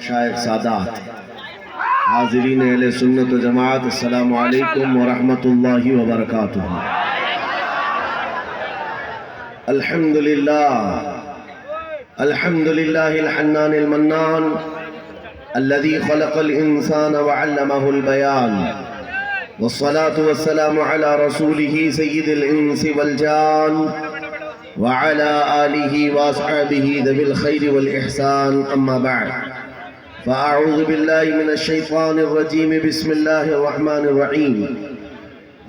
شائخ سادات حاضرین اہل سنت و جماعت، السلام علیکم ورحمۃ اللہ وبرکاتہ۔ الحمدللہ الحنان المنان الذي خلق الانسان وعلمه البيان، والصلاة والسلام على رسوله سید الانس والجان وعلى آلہ واصحابہ ذوی الخیر والاحسان، اما بعد فاعوذ باللہ من الشیطان الرجیم، بسم اللہ الرحمن الرحیم۔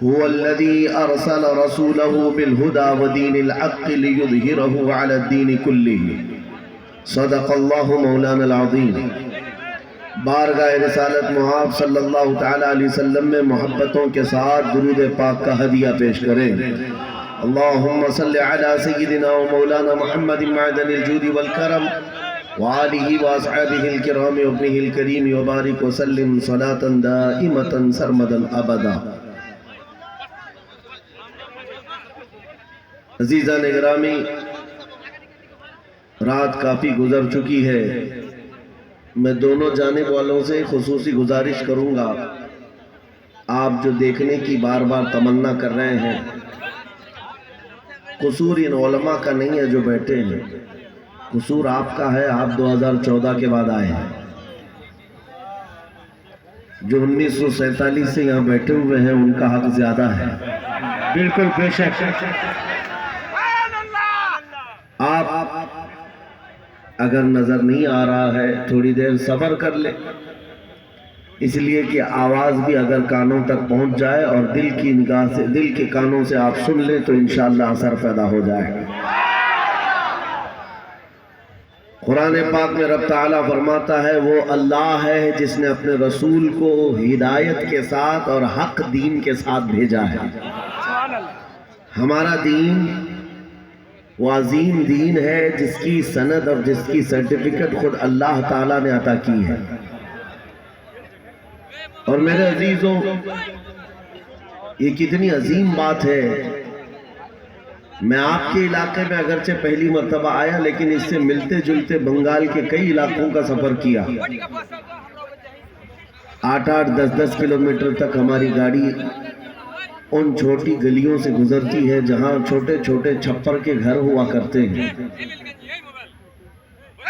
هو الذي ارسل رسوله بالهدى ودين الحق ليظهره على الدين كله، صدق اللہ مولانا العظیم۔ بارگاہ رسالت محاب صلی اللہ تعالی علیہ وسلم میں محبتوں کے ساتھ درود پاک کا ہدیہ پیش کریں۔ اللہم صلی علی سیدنا و مولانا محمد معدن الجود والکرم وآلہ واصحابہ الکرام وابنہ الکریم وبارک وسلم صلاة دائمتا سرمدا ابدا۔ عزیزان گرامی، رات کافی گزر چکی ہے۔ میں دونوں جانب والوں سے خصوصی گزارش کروں گا، آپ جو دیکھنے کی بار بار تمنا کر رہے ہیں، قصور ان علماء کا نہیں ہے جو بیٹھے ہیں، قصور آپ کا ہے۔ آپ 2014 کے بعد آئے ہیں، جو 1947 سے یہاں بیٹھے ہوئے ہیں ان کا حق زیادہ ہے۔ بالکل بے شک۔ آپ اگر نظر نہیں آ رہا ہے تھوڑی دیر صبر کر لیں، اس لیے کہ آواز بھی اگر کانوں تک پہنچ جائے اور دل کی نگاہ سے، دل کے کانوں سے آپ سن لیں تو انشاءاللہ اثر پیدا ہو جائے گا۔ قرآن پاک میں رب تعالیٰ فرماتا ہے، وہ اللہ ہے جس نے اپنے رسول کو ہدایت کے ساتھ اور حق دین کے ساتھ بھیجا ہے۔ ہمارا دین وہ عظیم دین ہے جس کی سند اور جس کی سرٹیفکیٹ خود اللہ تعالیٰ نے عطا کی ہے۔ اور میرے عزیزوں، یہ کتنی عظیم بات ہے۔ میں آپ کے علاقے میں اگرچہ پہلی مرتبہ آیا، لیکن اس سے ملتے جلتے بنگال کے کئی علاقوں کا سفر کیا۔ 8-8 10-10 کلومیٹر تک ہماری گاڑی ان چھوٹی گلیوں سے گزرتی ہے جہاں چھوٹے چھوٹے چھپر کے گھر ہوا کرتے ہیں،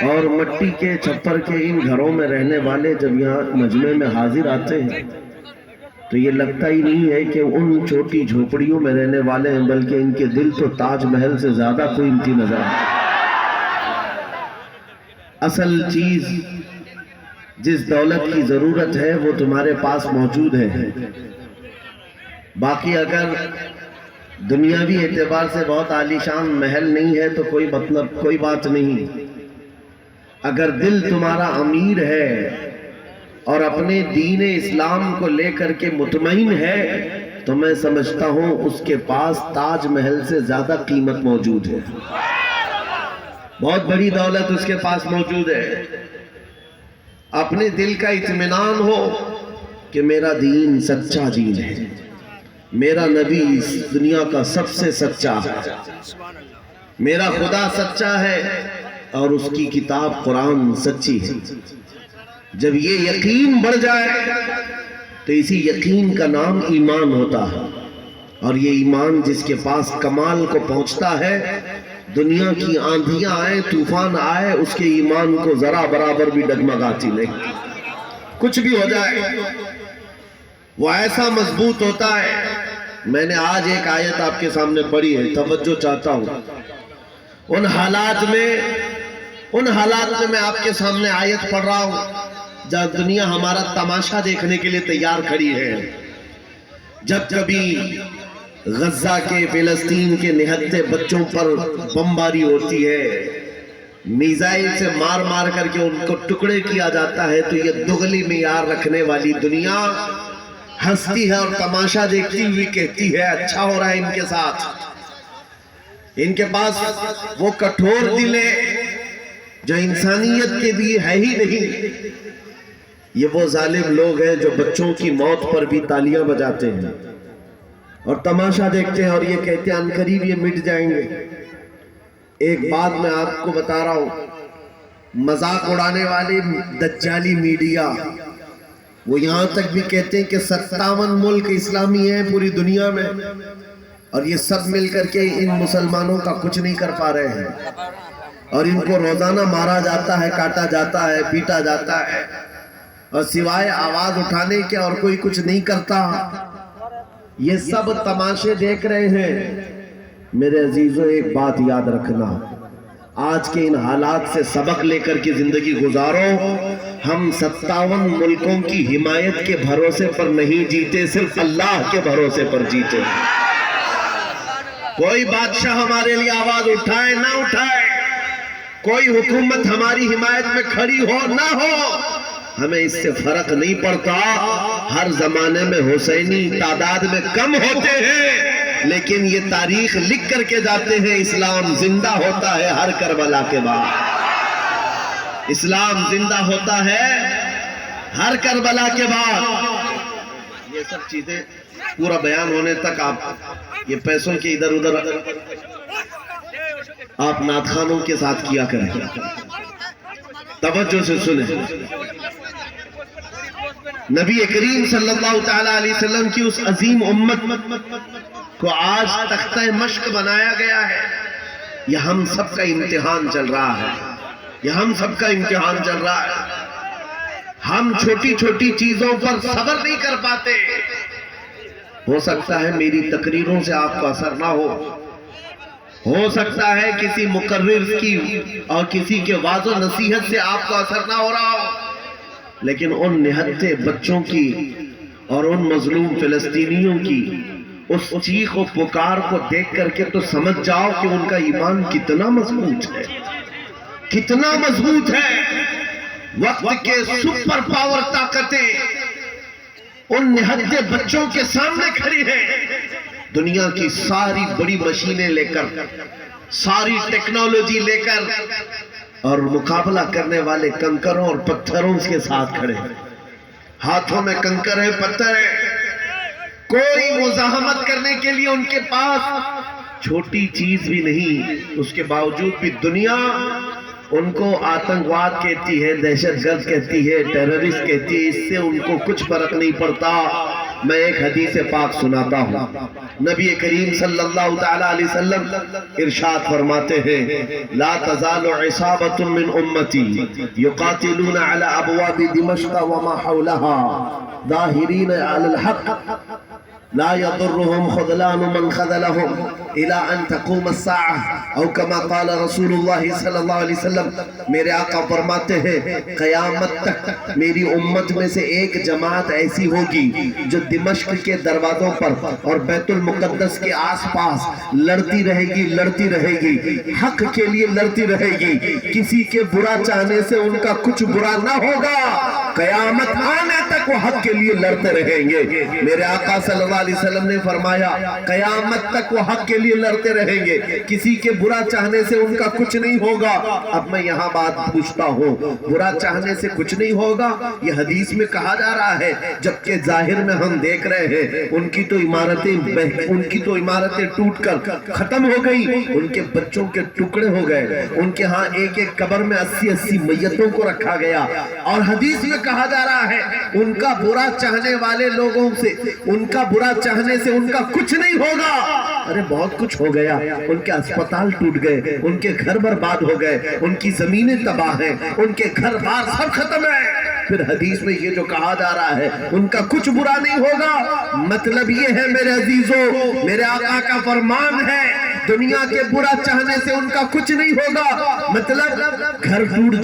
اور مٹی کے چھپر کے ان گھروں میں رہنے والے جب یہاں مجمع میں حاضر آتے ہیں تو یہ لگتا ہی نہیں ہے کہ ان چھوٹی جھوپڑیوں میں رہنے والے ہیں، بلکہ ان کے دل تو تاج محل سے زیادہ قیمتی نظر آتے ہیں۔ اصل چیز جس دولت کی ضرورت ہے وہ تمہارے پاس موجود ہے۔ باقی اگر دنیاوی اعتبار سے بہت عالیشان محل نہیں ہے تو کوئی بات نہیں۔ اگر دل تمہارا امیر ہے اور اپنے دین اسلام کو لے کر کے مطمئن ہے تو میں سمجھتا ہوں اس کے پاس تاج محل سے زیادہ قیمت موجود ہے، بہت بڑی دولت اس کے پاس موجود ہے۔ اپنے دل کا اطمینان ہو کہ میرا دین سچا دین ہے، میرا نبی اس دنیا کا سب سے سچا ہے، میرا خدا سچا ہے اور اس کی کتاب قرآن سچی ہے۔ جب یہ یقین بڑھ جائے تو اسی یقین کا نام ایمان ہوتا ہے، اور یہ ایمان جس کے پاس کمال کو پہنچتا ہے، دنیا کی آندھیاں آئے، طوفان آئے، اس کے ایمان کو ذرا برابر بھی ڈگمگاتی نہیں۔ کچھ بھی ہو جائے وہ ایسا مضبوط ہوتا ہے۔ میں نے آج ایک آیت آپ کے سامنے پڑھی ہے، توجہ چاہتا ہوں۔ ان حالات میں میں آپ کے سامنے آیت پڑھ رہا ہوں جہاں دنیا ہمارا تماشا دیکھنے کے لیے تیار کھڑی ہے۔ جب کبھی غزہ کے، فلسطین کے نہتے بچوں پر بمباری ہوتی ہے، میزائل سے مار مار کر کے ان کو ٹکڑے کیا جاتا ہے، تو یہ دغلی معیار رکھنے والی دنیا ہنستی ہے اور تماشا دیکھتی ہوئی کہتی ہے اچھا ہو رہا ہے ان کے ساتھ۔ ان کے پاس وہ کٹھور دل ہے جو انسانیت کے لیے ہے ہی نہیں۔ یہ وہ ظالم لوگ ہیں جو بچوں کی موت پر بھی تالیاں بجاتے ہیں اور تماشا دیکھتے ہیں اور یہ کہتے ہیں عنقریب یہ مٹ جائیں گے۔ ایک بات میں آپ کو بتا رہا ہوں، मजाक उड़ाने वाले दज्जाली मीडिया, वो यहाँ तक भी कहते हैं कि 57 मुल्क इस्लामी हैं पूरी दुनिया में, और ये सब मिल करके इन मुसलमानों का कुछ नहीं कर पा रहे हैं, और इनको रोजाना मारा जाता है, काटा जाता है, पीटा जाता है, और सिवाय आवाज उठाने के और कोई कुछ नहीं करता। ये सब तमाशे देख रहे हैं। मेरे अजीजों, एक बात याद रखना, आज के इन हालात से सबक लेकर के जिंदगी गुजारो। हम 57 मुल्कों की हिमायत के भरोसे पर नहीं जीते, सिर्फ अल्लाह के भरोसे पर जीते। कोई बादशाह हमारे लिए आवाज उठाए ना उठाए, कोई हुकूमत हमारी हिमायत में खड़ी हो ना हो, हमें इससे फर्क नहीं पड़ता। हर जमाने में हुसैनी तादाद में कम होते हैं, लेकिन ये तारीख लिख करके जाते हैं, इस्लाम जिंदा होता है हर करबला के बाद। इस्लाम जिंदा होता है हर करबला के बाद। ये सब चीजें पूरा बयान होने तक आप ये पैसों के इधर उधर आप नातखानों के साथ किया करें। तवज्जो से सुने, नबी करीम सल्लल्लाहु तआला अलैहि वसल्लम की उस अजीम उम्मत को आज तख्ता मश्क बनाया गया है। यह हम सबका इम्तिहान चल रहा है, यह हम सबका इम्तिहान चल रहा है। हम छोटी छोटी चीजों पर सब्र नहीं कर पाते। हो सकता है मेरी तकरीरों से आपको असर ना हो सकता है किसी मुकर्रिर की और किसी के वाज़ो नसीहत से आपको असर ना हो रहा हो, लेकिन उन निहत्थे बच्चों की और उन मजलूम फिलिस्तीनियों की उस चीख और पुकार को देख करके तो समझ जाओ कि उनका ईमान कितना मजबूत है, कितना मजबूत है। वक्त के सुपर पावर ताकतें उन निहत्थे बच्चों के सामने खड़ी हैं। दुनिया की सारी बड़ी मशीनें लेकर, सारी टेक्नोलॉजी लेकर, और मुकाबला करने वाले कंकरों और पत्थरों के साथ खड़े हैं। हाथों में कंकर है, पत्थर है, कोई मुजाहमत करने के लिए उनके पास छोटी चीज भी नहीं। उसके बावजूद भी दुनिया उनको आतंकवाद कहती है, दहशतगर्द कहती है, टेररिस्ट कहती है, इससे उनको कुछ फर्क नहीं पड़ता। मैं एक हदीस पाक सुनाता हूँ। नबी करीम सल्लल्लाहु तआला अलैहि वसल्लम इरशाद फरमाते हैं, ला तज़ालु इसाबतुन मिन उम्मती युकातिलूना अला अबवाबि दिमश्क व मा हौलहा ज़ाहिरीन अलल हक़ ला यदुर्रुहुम ख़ुज़लानु मन ख़ज़लहुम इला अन तक़ूम अस्साअह औ कमा क़ाल रसूलुल्लाह सल्लल्लाहु अलैहि वसल्लम। मेरे आका फरमाते हैं, क़यामत तक मेरी उम्मत में से एक जमात ऐसी होगी जो दिमश्क के दरवाजों पर और बैतुल मुक़द्दस के आसपास लड़ती रहेगी, हक के लिए लड़ती रहेगी। किसी के बुरा चाहने से उनका कुछ बुरा ना होगा। क़यामत आने तक वो हक के लिए लड़ते रहेंगे। मेरे आका सल्लल्लाहु अलैहि वसल्लम ने फरमाया, क़यामत तक वो हक के लिए लड़ते रहेंगे, किसी के बुरा चाहने से उनका कुछ नहीं होगा। अब मैं यहाँ बात पूछता हूँ, बुरा चाहने से कुछ नहीं होगा, ये हदीस में कहा जा रहा है, जबकि जाहिर में हम देख रहे हैं उनकी तो इमारतें टूटकर खत्म हो गई, उनके बच्चों के टुकड़े हो गए, उनके यहाँ एक एक कब्र में 80-80 मैयतों को रखा गया। और हदीस में कहा जा रहा है, उनका बुरा चाहने वाले लोगों से, उनका बुरा चाहने से उनका कुछ नहीं होगा। अरे बहुत कुछ हो गया, उनके अस्पताल टूट गए, उनके घर बर्बाद हो गए, उनकी जमीनें तबाह हैं, उनके घर बार सब खत्म है। फिर हदीस में ये जो कहा जा रहा है उनका कुछ बुरा नहीं होगा, मतलब ये है मेरे अजीजों, मेरे आका का फरमान है, दुनिया के बुरा चाहने से उनका कुछ नहीं होगा। मतलब घर टूट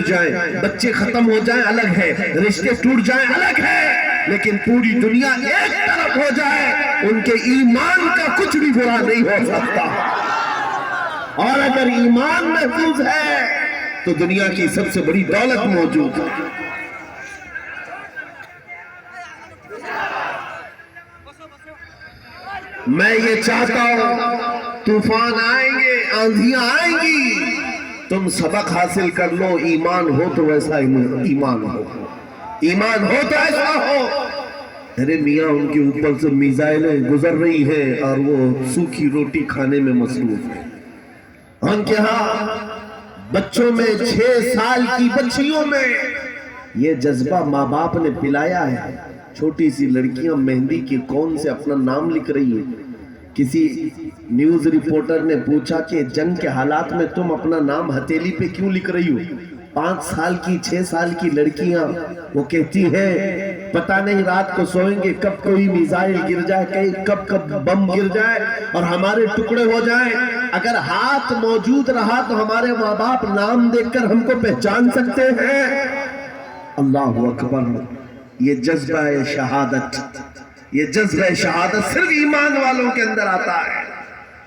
जाए, बच्चे खत्म हो जाए अलग है, रिश्ते टूट जाए अलग है, लेकिन पूरी दुनिया एक तरफ हो जाए, उनके ईमान का कुछ भी बुरा नहीं हो सकता। और अगर ईमान महफूज है तो दुनिया की सबसे बड़ी दौलत मौजूद है। मैं ये चाहता हूं, तूफान आएंगे, आंधियां आएंगी, तुम सबक हासिल कर लो। ईमान हो तो वैसा ईमान हो तो ऐसा हो। अरे मियाँ, उनके ऊपर से मिसाइलें गुजर रही हैं और वो सूखी रोटी खाने में मसरूफ है। उनके यहाँ بچوں میں 6 سال کی بچیوں میں یہ جذبہ ماں باپ نے پلایا ہے. چھوٹی سی لڑکیاں مہندی کے کون سے اپنا نام لکھ رہی ہیں. کسی نیوز رپورٹر نے پوچھا کہ جنگ کے حالات میں تم اپنا نام ہتھیلی پہ کیوں لکھ رہی ہو؟ 5 سال کی 6 سال کی لڑکیاں وہ کہتی ہیں پتہ نہیں رات کو سوئیں گے کب کوئی میزائل گر جائے, کب بم گر جائے اور ہمارے ٹکڑے ہو جائیں. اگر ہاتھ موجود رہا تو ہمارے ماں باپ نام دیکھ کر ہم کو پہچان سکتے ہیں. اللہ اکبر. یہ جذبہ شہادت, یہ جذبہ شہادت صرف ایمان والوں کے اندر آتا ہے,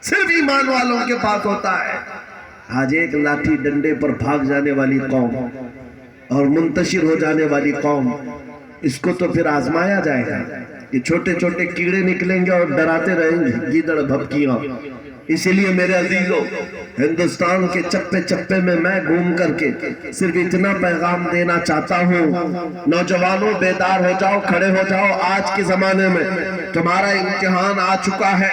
صرف ایمان والوں کے پاس ہوتا ہے. آج ایک لاٹھی ڈنڈے پر بھاگ جانے والی قوم اور منتشر ہو جانے والی قوم, اس کو تو پھر آزمایا جائے گا. یہ چھوٹے چھوٹے کیڑے نکلیں گے اور ڈراتے رہیں گے گیدڑ بھبکیاں. اسی لیے میرے عزیزو, ہندوستان کے چپے چپے میں گھوم کر کے صرف اتنا پیغام دینا چاہتا ہوں, نوجوانوں بیدار ہو جاؤ, کھڑے ہو جاؤ. آج کے زمانے میں تمہارا امتحان آ چکا ہے.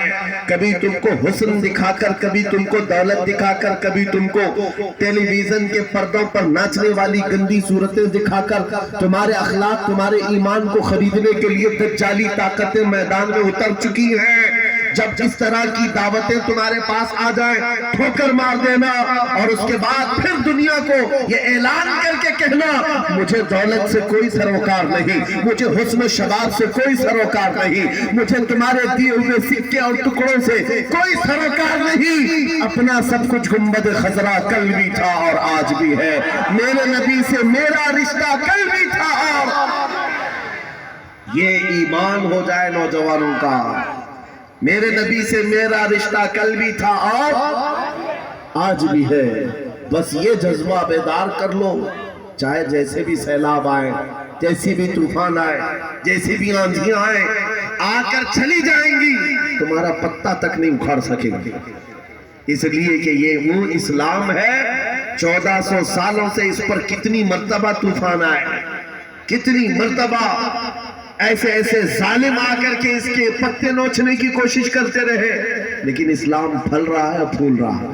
کبھی تم کو حسن دکھا کر, کبھی تم کو دولت دکھا کر, کبھی تم کو ٹیلی ویژن کے پردوں پر ناچنے والی گندی صورتیں دکھا کر تمہارے اخلاق, تمہارے ایمان کو خریدنے کے لیے دجالی طاقتیں میدان میں اتر چکی ہیں. جب جس طرح کی دعوتیں تمہارے پاس آ جائیں ٹھوکر مار دینا, اور اس کے بعد پھر دنیا کو یہ اعلان کر کے کہنا مجھے دولت سے کوئی سروکار نہیں, مجھے حسن و شباب سے کوئی سروکار نہیں, مجھے تمہارے دیے ہوئے سکے اور ٹکڑوں سے کوئی سروکار نہیں. اپنا سب کچھ گنبد خضرا کل بھی تھا اور آج بھی ہے. میرے نبی سے میرا رشتہ کل بھی تھا اور یہ ایمان ہو جائے نوجوانوں کا. میرے نبی سے میرا رشتہ کل بھی تھا اور آج بھی ہے. بس یہ جذبہ بیدار کر لو. چاہے جیسے بھی سیلاب آئے, جیسی بھی طوفان آئے, جیسی بھی آندھیاں آئے, آ کر چلی جائیں گی, تمہارا پتا تک نہیں اکھاڑ سکے گی. اس لیے کہ یہ وہ اسلام ہے. 1400 سالوں سے اس پر کتنی مرتبہ طوفان آئے, کتنی مرتبہ ایسے ایسے ظالم آ کر کے اس کے پتے نوچنے کی کوشش کرتے رہے, لیکن اسلام پھل رہا ہے, پھول رہا ہے,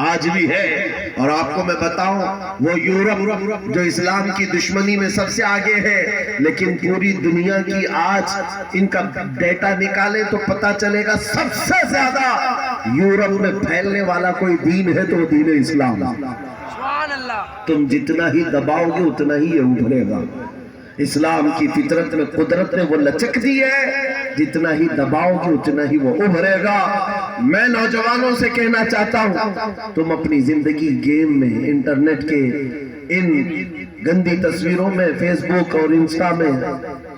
آج بھی ہے. اور آپ کو میں بتاؤں, وہ یورپ جو اسلام کی دشمنی میں سب سے آگے ہے, لیکن پوری دنیا کی آج ان کا ڈیٹا نکالے تو پتا چلے گا سب سے زیادہ یورپ میں پھیلنے والا کوئی دین ہے تو وہ دین اسلام. تم جتنا ہی دباؤ گے اتنا ہی یہ ابھرے گا. اسلام کی فطرت میں قدرت نے وہ لچک دی ہے, جتنا ہی دباؤ گے اتنا ہی وہ ابھرے گا. میں نوجوانوں سے کہنا چاہتا ہوں تم اپنی زندگی گیم میں, انٹرنیٹ کے ان گندی تصویروں میں, فیس بک اور انسٹا میں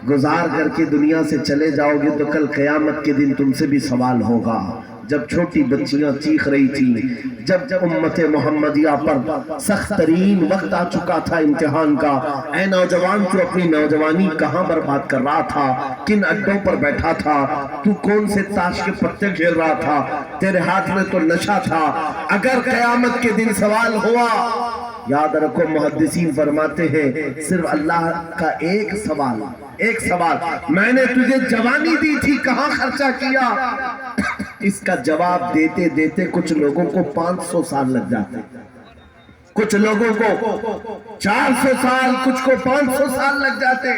گزار کر کے دنیا سے چلے جاؤ گے تو کل قیامت کے دن تم سے بھی سوال ہوگا. جب چھوٹی بچیاں چیخ رہی تھی, جب امت محمدیہ پر سخت ترین وقت آ چکا تھا امتحان کا, اے نوجوان تو اپنی نوجوانی کہاں برباد کر رہا تھا, کن اڈوں پر بیٹھا تھا, تو کون سے تاش کے پتے کھیل رہا تھا, تیرے ہاتھ میں تو نشہ تھا. اگر قیامت کے دن سوال ہوا, یاد رکھو محدثین فرماتے ہیں صرف اللہ کا ایک سوال, میں نے تجھے جوانی دی تھی کہاں خرچہ کیا. اس کا جواب دیتے دیتے کچھ لوگوں کو 500 سال لگ جاتے, کچھ لوگوں کو 400 سال, کچھ کو 500 سال لگ جاتے.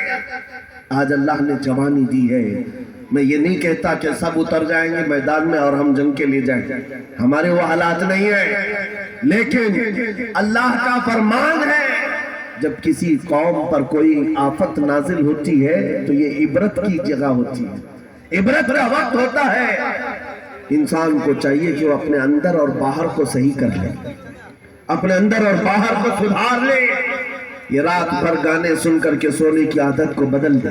آج اللہ نے جوانی دی ہے. میں یہ نہیں کہتا کہ سب اتر جائیں گے میدان میں اور ہم جنگ کے لیے جائیں, ہمارے وہ حالات نہیں ہیں, لیکن اللہ کا فرمان ہے جب کسی قوم پر کوئی آفت نازل ہوتی ہے تو یہ عبرت کی جگہ ہوتی ہے, عبرت کا وقت ہوتا ہے. انسان کو چاہیے کہ وہ اپنے اندر اور باہر کو صحیح کر لے, اپنے اندر اور باہر کو سدھار لے. یہ رات بھر گانے سن کر کے سونے کی عادت کو بدل دے,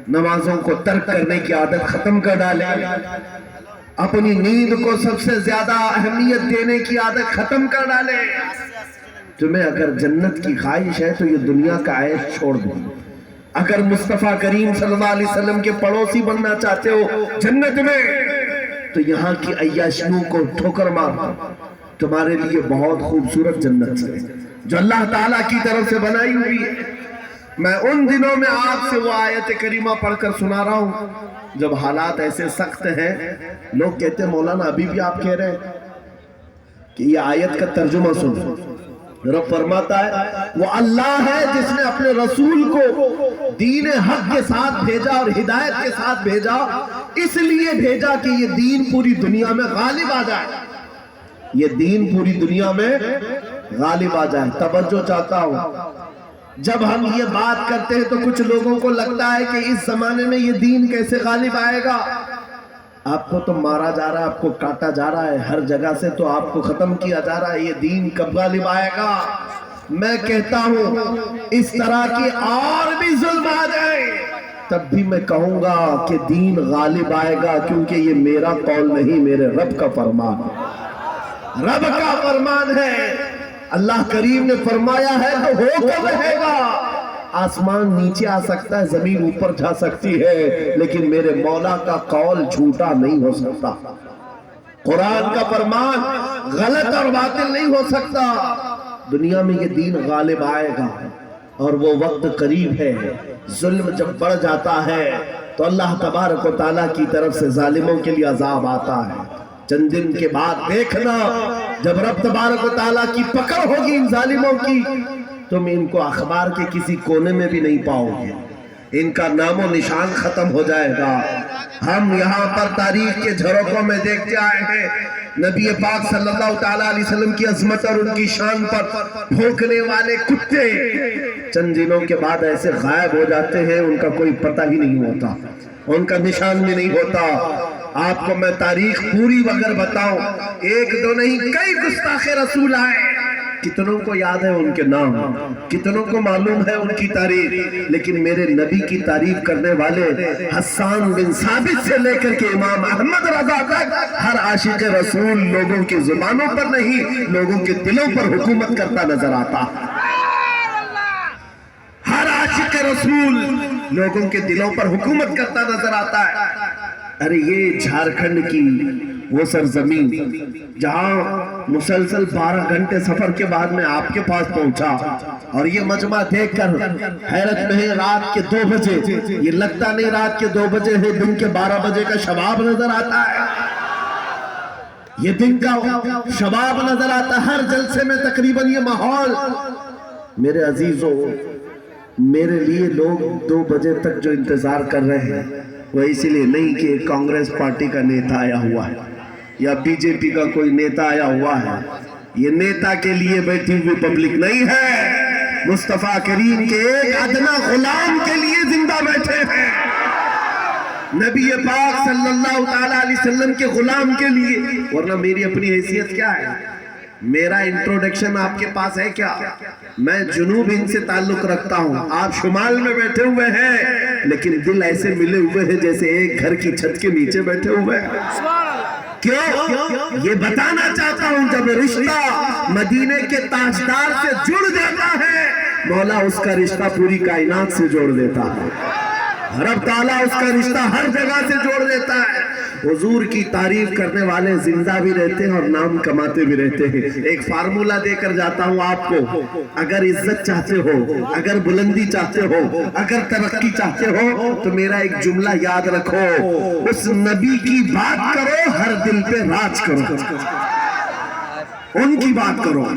نمازوں کو ترک کرنے کی عادت ختم کر ڈالے, اپنی نیند کو سب سے زیادہ اہمیت دینے کی عادت ختم کر ڈالے. تمہیں اگر جنت کی خواہش ہے تو یہ دنیا کا عیش چھوڑ دو. اگر مصطفیٰ کریم صلی اللہ علیہ وسلم کے پڑوسی بننا چاہتے ہو جنت میں تو یہاں کی عیاشیوں کو ٹھوکر مار. تمہارے لیے بہت خوبصورت جنت ہے جو اللہ تعالیٰ کی طرف سے بنائی ہوئی ہے. میں ان دنوں میں آپ سے وہ آیت کریمہ پڑھ کر سنا رہا ہوں جب حالات ایسے سخت ہیں. لوگ کہتے ہیں مولانا ابھی بھی آپ کہہ رہے ہیں کہ یہ آیت کا ترجمہ سنو, रब फरमाता है वो अल्लाह है जिसने अपने रसूल को दीन हक के साथ भेजा और हिदायत के साथ भेजा, इसलिए भेजा कि ये दीन पूरी दुनिया में गालिब आ जाए, ये दीन पूरी दुनिया में गालिब आ जाए। तवज्जो चाहता हूं, जब हम ये बात करते हैं तो कुछ लोगों को लगता है कि इस जमाने में ये दीन कैसे गालिब आएगा। आपको तो मारा जा रहा है, आपको काटा जा रहा है, हर जगह से तो आपको खत्म किया जा रहा है, ये दीन कब गालिब आएगा? मैं कहता हूं इस तरह की और भी जुल्म आ जाए तब भी मैं कहूंगा कि दीन गालिब आएगा, क्योंकि ये मेरा कौल नहीं, मेरे रब का फरमान है, रब का फरमान है। अल्लाह करीम ने फरमाया है तो हो कब रहेगा। आसमान नीचे आ सकता है, जमीन ऊपर जा सकती है, लेकिन मेरे मौला का कौल झूठा नहीं हो सकता, कुरान का फरमान गलत और बातिल नहीं हो सकता। दुनिया में ये दीन गालिब आएगा और वो वक्त करीब है। जुल्म जब बढ़ जाता है तो अल्लाह तबारक व तआला की तरफ से जालिमों के लिए अजाब आता है। चंद दिन के बाद देखना, जब रब तबारक व तआला की पकड़ होगी इन जालिमों की, तुम इनको अखबार के किसी कोने में भी नहीं पाओगे, इनका नामो निशान खत्म हो जाएगा। हम यहाँ पर तारीख के झरोकों में देखते आए हैं, नबी पाक सल्लल्लाहु ताला अलैहि वसल्लम की अजमत और उनकी शान पर भौंकने वाले कुत्ते चंद दिनों के बाद ऐसे गायब हो जाते हैं, उनका कोई पता ही नहीं होता, उनका निशान भी नहीं होता। आपको मैं तारीख पूरी अगर बताऊं, एक दो नहीं कई गुस्ताखे रसूल आए, कितनों को याद है उनके नाम, कितनों को मालूम है उनकी तारीफ, लेकिन मेरे नबी की तारीफ करने वाले हस्सान बिन साबित से लेकर के इमाम अहमद रजा तक हर आशिक रसूल लोगों की जुबानों पर नहीं, लोगों के दिलों पर हुकूमत करता नजर आता। हर आशिक रसूल लोगों के दिलों पर हुकूमत करता नजर आता है। अरे ये झारखंड की वो सरजमीन जहां मुसलसल 12 घंटे सफर के बाद मैं आपके पास पहुंचा, और ये मजमा देखकर हैरत में है। रात के 2 बजे, ये लगता नहीं रात के 2 बजे है, दिन के 12 बजे का शबाब नजर आता है, ये दिन का शबाब नजर आता है। हर जलसे में तकरीबन ये माहौल। मेरे अजीजों, मेरे लिए लोग 2 बजे तक जो इंतजार कर रहे हैं वो इसलिए नहीं कि कांग्रेस पार्टी का नेता आया हुआ है या बीजेपी का कोई नेता आया हुआ है, ये नेता के लिए बैठी हुई पब्लिक नहीं है, मुस्तफा करीम के एक अदना गुलाम के लिए जिंदा बैठे हैं, नबी पाक सल्लल्लाहु ताला अलैहि वसल्लम के गुलाम के लिए। वरना मेरी अपनी हैसियत क्या है, मेरा इंट्रोडक्शन आपके पास है क्या? मैं जुनूब हिंद से ताल्लुक रखता हूं, आप शुमाल में बैठे हुए हैं, लेकिन दिल ऐसे मिले हुए हैं जैसे एक घर की छत के नीचे बैठे हुए हैं। क्यों? ये बताना चाहता हूं, जब रिश्ता मदीने के ताजदार से जुड़ जाता है, मौला उसका रिश्ता पूरी कायनात से जोड़ देता है, रब ताला उसका रिश्ता हर जगह से जोड़ देता है। हुजूर की तारीफ करने वाले जिंदा भी रहते हैं और नाम कमाते भी रहते हैं। एक फार्मूला देकर जाता हूं आपको, अगर इज्जत चाहते हो, अगर बुलंदी चाहते हो, अगर तरक्की चाहते हो, तो मेरा एक जुमला याद रखो, उस नबी की बात करो, हर दिल पे राज करो, उनकी बात करो।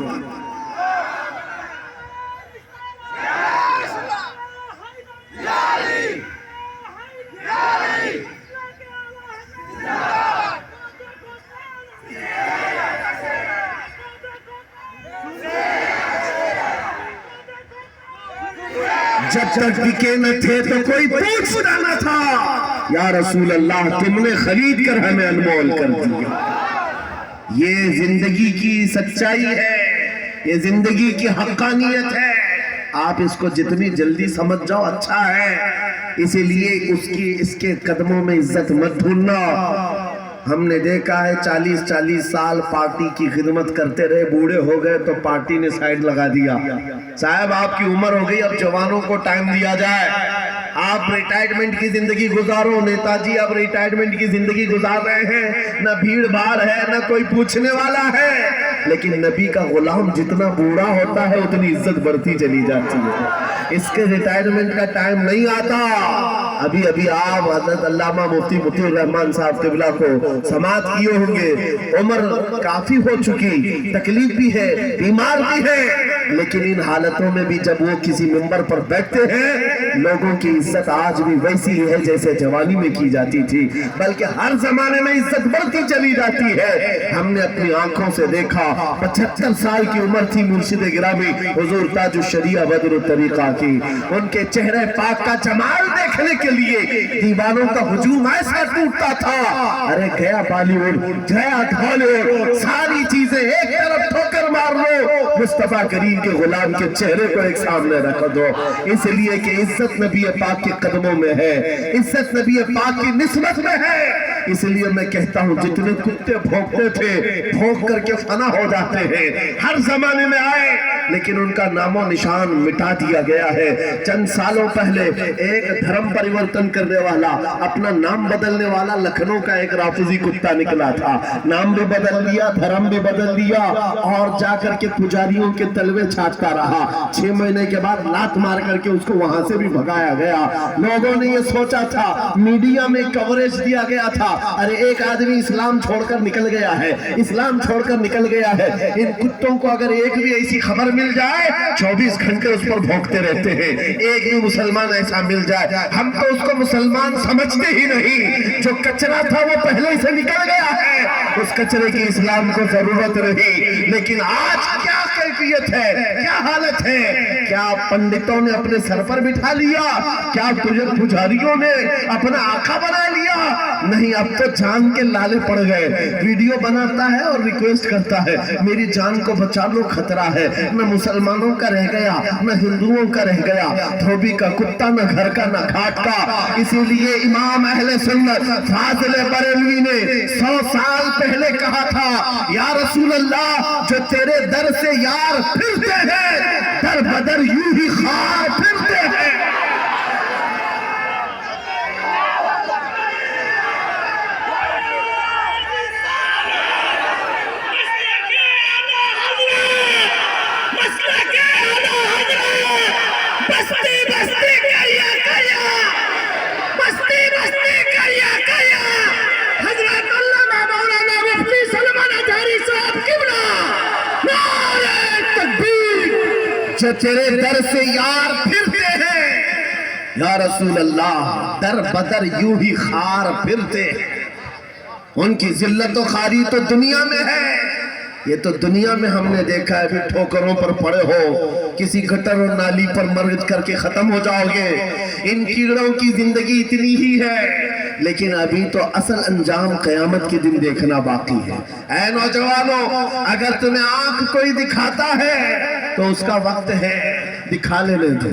जब तक बिके न थे तो कोई पूछता न था, या रसूल अल्लाह तुमने खरीद कर हमें अनमोल कर दिया। ये जिंदगी की सच्चाई है, ये जिंदगी की हक्कानियत है। आप इसको जितनी जल्दी समझ जाओ अच्छा है, इसीलिए उसकी इसके कदमों में इज्जत मत ढूंढना। हमने देखा है 40-40 साल पार्टी की खिदमत करते रहे, बूढ़े हो गए तो पार्टी ने साइड लगा दिया। साहब आपकी उम्र हो गई, अब जवानों को टाइम दिया जाए, आप रिटायरमेंट की जिंदगी गुजारो। नेताजी अब रिटायरमेंट की जिंदगी गुजार रहे हैं, न भीड़ भाड़ है, न कोई पूछने वाला है। لیکن نبی کا غلام جتنا بوڑھا ہوتا ہے اتنی عزت بڑھتی چلی جاتی ہے. اس کے ریٹائرمنٹ کا ٹائم نہیں آتا. ابھی آپ حضرت علامہ مفتی مطیع الرحمان صاحب قبلہ کو سماعت کیے ہوں گے. عمر کافی ہو چکی, تکلیف بھی ہے, بیمار بھی ہے, لیکن ان حالتوں میں بھی جب وہ کسی منبر پر بیٹھتے ہیں لوگوں کی عزت آج بھی ویسی ہے جیسے جوانی میں کی جاتی تھی, بلکہ ہر زمانے میں عزت بڑھتی چلی جاتی ہے. ہم نے اپنی آنکھوں سے دیکھا 75 سال کی عمر تھی مرشد گرامی حضور تاج الشریعہ بدر الطریقہ کی. ان کے چہرے پاک کا جمال دیکھنے کے لیے دیوانوں کا ہجوم ایسا ٹوٹتا تھا. ارے گیا بالی ووڈ, گیا ڈھالی ووڈ, ساری چیزیں ایک طرف ٹھوکر مار لو, مصطفیٰ کریم کے غلام کے چہرے کو ایک سامنے رکھ دو. اس لیے کہ عزت نبی پاک کے قدموں میں ہے, عزت نبی پاک کی نسبت میں ہے. اس لیے میں کہتا ہوں جتنے کتے بھونکتے تھے بھونک کر کے فنا ہو جاتے ہیں, ہر زمانے میں آئے لیکن ان کا نام و نشان مٹا دیا گیا ہے. چند سالوں پہلے ایک دھرم پریورتن کرنے والا, اپنا نام بدلنے والا لکھنؤ کا ایک رافضی کتا نکلا تھا. نام بھی بدل لیا, دھرم بھی بدل لیا, اور جا کر کے پجاریوں کے تلوے چھاٹتا رہا. 6 مہینے کے بعد لات مار کر کے اس کو وہاں سے بھی بھگایا گیا. لوگوں نے یہ سوچا تھا, میڈیا میں کوریج دیا گیا تھا, ارے ایک آدمی اسلام چھوڑ کر نکل گیا ہے, اسلام چھوڑ کر نکل گیا ہے. ان کتوں کو اگر ایک بھی ایسی خبر مل جائے 24 گھنٹے اس پر بھونکتے رہتے ہیں. ایک بھی مسلمان ایسا مل جائے, ہم تو اس کو مسلمان سمجھتے ہی نہیں. جو کچرا تھا وہ پہلے سے نکل گیا ہے, اس کچرے کی اسلام کو ضرورت رہی. لیکن آج کیا کیفیت ہے, کیا حالت ہے, کیا پنڈتوں نے اپنے سر پر بٹھا لیا, کیا پجاریوں نے اپنا آقا بنا لیا؟ نہیں, اب تو جان کے لالے پڑ گئے. ویڈیو بناتا ہے اور ریکویسٹ کرتا ہے میری جان کو بچا لو, خطرہ ہے. نہ مسلمانوں کا رہ گیا, نہ ہندوؤں کا رہ گیا, دھوبی کا کتا, نہ گھر کا, نہ گھاٹ کا. اسی لیے امام اہل سنت فاضل بریلوی نے 100 سال پہلے کہا تھا, یا رسول اللہ جو تیرے در سے یار پھرتے ہیں در بدر یوں ہی خار پھرتے ہیں. جو تیرے در سے یار پھرتے ہیں, یا رسول اللہ در بدر یوں ہی خار پھرتے ہیں. ان کی ذلت و خاری تو دنیا میں ہے, یہ تو دنیا میں ہم نے دیکھا ہے. پھر ٹھوکروں پر پڑے ہو, کسی گٹر اور نالی پر مرغ کر کے ختم ہو جاؤ گے. ان کیڑوں کی زندگی اتنی ہی ہے, لیکن ابھی تو اصل انجام قیامت کے دن دیکھنا باقی ہے. اے نوجوانوں, اگر تمہیں آنکھ کوئی دکھاتا ہے تو اس کا وقت ہے, دکھا لینے دو.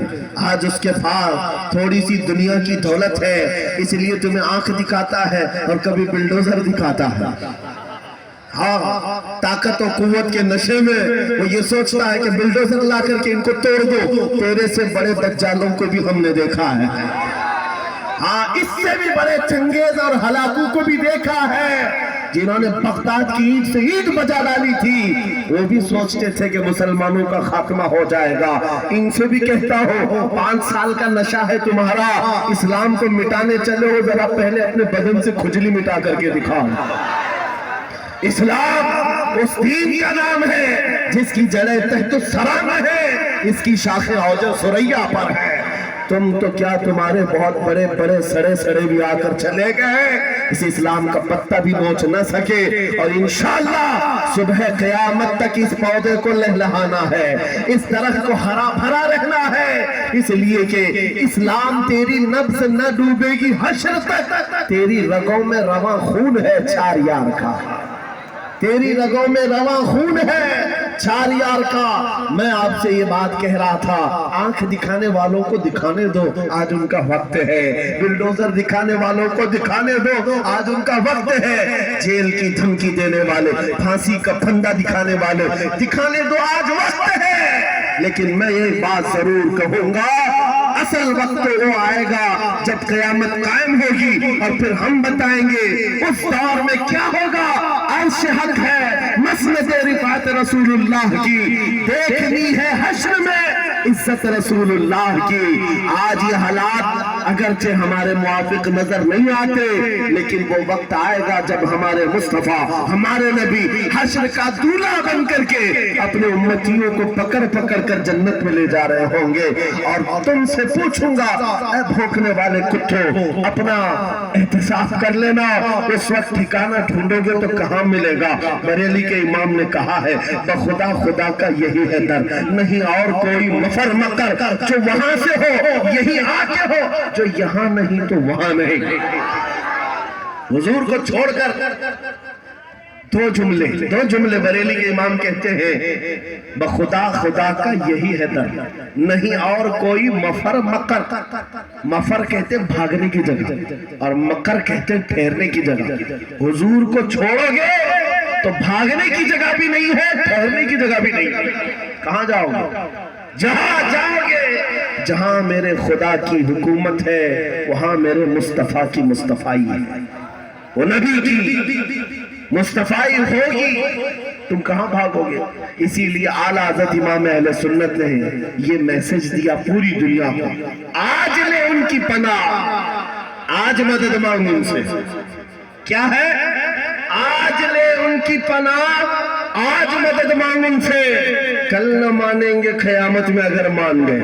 آج اس کے پاس تھوڑی سی دنیا کی دولت ہے, اس لیے تمہیں آنکھ دکھاتا ہے اور کبھی بلڈوزر دکھاتا ہے. ہاں, طاقت و قوت کے نشے میں وہ یہ سوچتا ہے کہ بلڈوزر لا کر کے ان کو توڑ دو. تیرے سے بڑے دجالوں کو بھی ہم نے دیکھا ہے. ہاں, اس سے بھی بڑے چنگیز اور ہلاکو کو بھی دیکھا ہے, جنہوں نے بغداد کی اینٹ سے اینٹ بجا ڈالی تھی. وہ بھی سوچتے تھے کہ مسلمانوں کا خاتمہ ہو جائے گا. ان سے بھی کہتا ہو 5 سال کا نشہ ہے تمہارا, اسلام کو مٹانے چلے ہو, ذرا پہلے اپنے بدن سے کھجلی مٹا کر کے دکھاؤ. اسلام اس دین کا نام ہے جس کی جڑیں تحت الثری میں ہے, اس کی شاخیں اوج ثریا پر ہے. تم تو کیا, تمہارے بہت بڑے بڑے سڑے بھی آ کر چلے گئے, اس اسلام کا پتہ بھی نوچ نہ سکے. اور انشاءاللہ صبح قیامت تک اس پودے کو لہلہانا ہے, اس درخت کو ہرا بھرا رہنا ہے. اس لیے کہ اسلام تیری نبض نہ ڈوبے گی حشر تک. تیری رگوں میں رواں خون ہے چار یار کا, تیری رگوں میں رواں خون ہے چار یار کا. میں آپ سے یہ بات کہہ رہا تھا, آنکھ دکھانے والوں کو دکھانے دو, آج ان کا وقت ہے. بلڈوزر دکھانے والوں کو دکھانے دو, آج ان کا وقت ہے. جیل کی دھمکی دینے والے, پھانسی کا پھندا دکھانے والے, دکھانے دو, آج وقت ہے. لیکن میں یہ بات ضرور کہوں گا, اصل وقت وہ آئے گا جب قیامت قائم ہوگی, اور پھر ہم بتائیں گے اس دور میں کیا ہوگا. अर्श हक है मसनद रिफात रसूलुल्लाह की, देखनी है हश्र में इज्जत रसूलुल्लाह की। आज ये हालात अगरचे हमारे मुआफिक नजर नहीं आते, लेकिन वो वक्त आएगा जब हमारे मुस्तफा, हमारे नबी हश्र का दूल्हा बन करके अपने उम्मतियों को पकड़ पकड़ कर जन्नत में ले जा रहे होंगे। और तुमसे पूछूंगा, ऐ भौंकने वाले कुत्तों, अपना एहतिसाब कर लेना, उस वक्त ठिकाना ढूंढोगे तो कहाँ मिलेगा। बरेली के इमाम ने कहा है, बखुदा खुदा का यही है दर, नहीं और कोई मफर मकर, जो वहां से हो यही आके हो, जो यहाँ नहीं तो वहां नहीं। हुजूर को छोड़कर दो जुमले बरेली के इमाम कहते हैं, बखुदा खुदा का यही है दर, नहीं और कोई मफर मकर। मफर कहते भागने की जगह और मकर कहते ठहरने की जगह। हुजूर को छोड़ोगे तो भागने की जगह भी नहीं है, ठहरने की जगह भी नहीं है। कहाँ जाओगे? जहां जाओगे, जहां मेरे खुदा की हुकूमत है, वहां मेरे मुस्तफा की मुस्तफाई है, वो नबी की मुस्तफाई होगी। तुम कहां भागोगे? इसीलिए आला हज़रत इमाम अहले सुन्नत ने ये मैसेज दिया पूरी दुनिया को, आज ले उनकी पनाह, आज मदद मांगो उनसे। क्या है? आज ले उनकी पनाह, आज मदद मांगो उनसे। कल न मानेंगे क़यामत में अगर मान गए।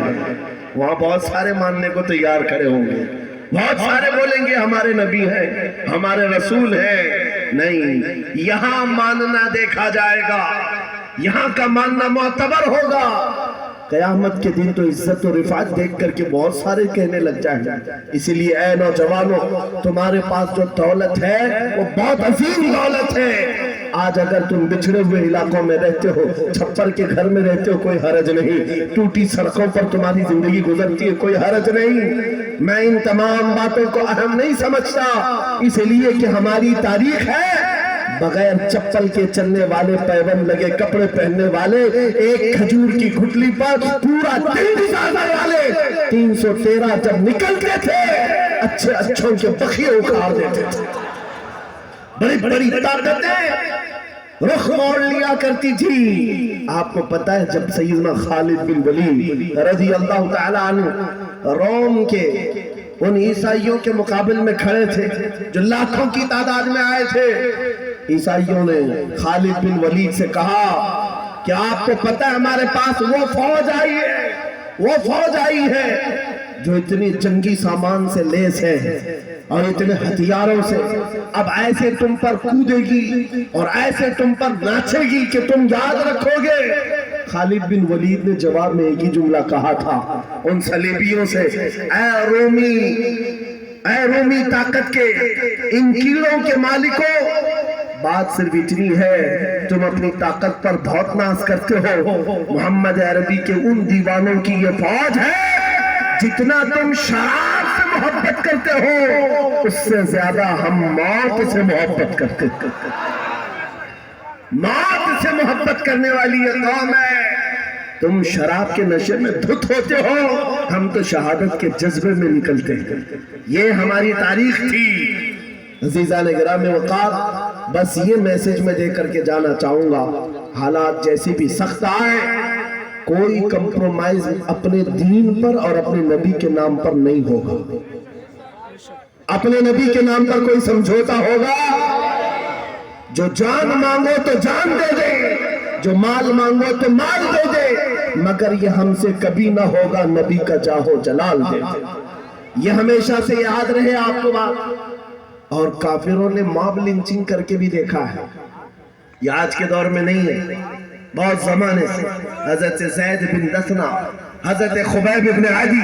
वहां बहुत सारे मानने को तैयार खड़े होंगे, बहुत सारे बोलेंगे हमारे नबी हैं, हमारे रसूल हैं। नहीं, यहां मानना देखा जाएगा, यहां का मानना मुअतबर होगा। क़यामत के दिन तो इज्जत और रिफात देख करके बहुत सारे कहने लग जाएंगे। इसीलिए ऐ नौजवानों, तुम्हारे पास जो दौलत है वो बहुत अजीम दौलत है। आज अगर तुम बिछड़े हुए इलाकों में रहते हो, छप्पर के घर में रहते हो, कोई हरज नहीं। टूटी सड़कों पर तुम्हारी जिंदगी गुजरती है, कोई हरज नहीं। मैं इन तमाम बातों को अहम नहीं समझता, इसलिए कि हमारी तारीख है बगैर चप्पल के चलने वाले, पैबंद लगे कपड़े पहनने वाले, एक खजूर की गुठली पर पूरा दिन गुजारने वाले 313 जब निकलते थे, अच्छे अच्छों के बखिए उखाड़ देते थे। बड़ी बड़ी ताकतें रुख मोड़ लिया करती थी। आपको पता है, जब सैयदना खालिद बिन वलीद रज़ी अल्लाह तआला अन्हु रोम के उन ईसाइयों के मुकाबले में खड़े थे जो लाखों की तादाद में आए थे, ईसाइयों ने खालिद बिन वलीद से कहा कि आपको पता है हमारे पास वो फौज आई है जो इतनी जंगी सामान से लेस है और इतने हथियारों से, अब ऐसे तुम पर कूदेगी और ऐसे तुम पर नाचेगी कि तुम याद रखोगे। खालिद बिन वलीद ने जवाब में एक ही जुमला कहा था उन सलीबियों से, ऐ रोमी ताकत के इन कीड़ों के मालिकों, बात सिर्फ इतनी है, तुम अपनी ताकत पर बहुत नाज करते हो। मोहम्मद अरबी के उन दीवानों की ये फौज है, जितना तुम शराब से मोहब्बत करते हो, उससे ज्यादा हम मौत से मोहब्बत करते हैं। मौत से मोहब्बत करने वाली ये कौम है। तुम शराब के नशे में धुत होते हो, हम तो शहादत के जज्बे में निकलते हैं। ये हमारी तारीख थी। अज़ीज़ान गिरामी वक़ार, बस ये मैसेज मैं दे करके जाना चाहूंगा, हालात जैसी भी सख्त आए, कोई कंप्रोमाइज अपने दीन पर और अपने नबी के नाम पर नहीं होगा। अपने नबी के नाम पर कोई समझौता होगा? जो जान मांगो तो जान दे दे, जो माल मांगो तो माल दे दे, मगर ये हमसे कभी ना होगा नबी का जाहो जलाल दे दे। ये हमेशा से याद रहे आपको बात। और काफिरों ने मॉब लिंचिंग करके भी देखा है, ये आज के दौर में नहीं है, बहुत जमाने से। हजरत ज़ैद बिन दसना, हजरत खुबैब इब्न अदी,